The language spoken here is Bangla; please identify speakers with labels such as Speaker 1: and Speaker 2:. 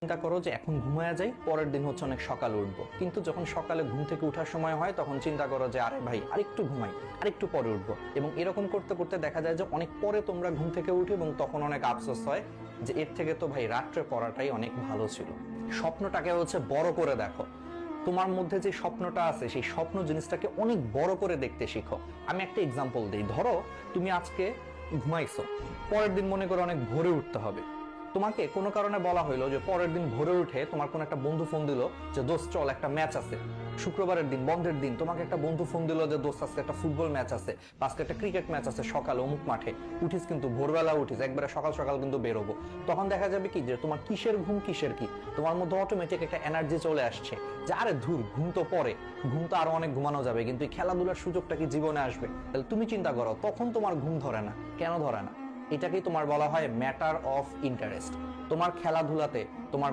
Speaker 1: চিন্তা করো যে এখন ঘুমায়া যাই, পরের দিন হচ্ছে অনেক সকালে উঠবো, কিন্তু যখন সকালে ঘুম থেকে ওঠার সময় হয় তখন চিন্তা করো যে আরে ভাই আরেকটু ঘুমাই, আরেকটু পরে উঠবো। এবং এরকম করতে করতে দেখা যায় যে অনেক পরে তোমরা ঘুম থেকে উঠে এবং তখন অনেক আফসোস হয় যে এর থেকে তো ভাই রাত্রে পড়াটাই অনেক ভালো ছিল। স্বপ্নটাকে হচ্ছে বড় করে দেখো। তোমার মধ্যে যে স্বপ্নটা আছে সেই স্বপ্ন জিনিসটাকে অনেক বড় করে দেখতে শিখো। আমি একটা এক্সাম্পল দিই। ধরো তুমি আজকে ঘুমাইছো, পরের দিন মনে করো অনেক ভোরে উঠতে হবে। তোমাকে কোনো কারণে বলা হইলো যে পরের দিন ভোরে উঠে তোমার কোন একটা বন্ধু ফোন দিল যে দোস্ত চল একটা ম্যাচ আছে। শুক্রবারের দিন, বন্ধের দিন, তোমাকে একটা বন্ধু ফোন দিল যে দোস্ত আজকে একটা ফুটবল ম্যাচ আছে, আজকে একটা ক্রিকেট ম্যাচ আছে সকালে অমুক মাঠে। উঠিস কিন্তু ভোরবেলা উঠিস, একবারে সকাল সকাল কিন্তু বেরোবো। তখন দেখা যাবে কি যে তোমার কিসের ঘুম কিসের কি, তোমার মধ্যে অটোমেটিক একটা এনার্জি চলে আসছে যে আরে ধুর, ঘুম তো পরে, ঘুম তো আরো অনেক ঘুমানো যাবে, কিন্তু এই খেলাধুলার সুযোগটা কি জীবনে আসবে? তাহলে তুমি চিন্তা করো, তখন তোমার ঘুম ধরে না। কেন ধরে না? এটাকেই তোমার বলা হয় ম্যাটার অফ ইন্টারেস্ট। তোমার খেলাধুলাতে তোমার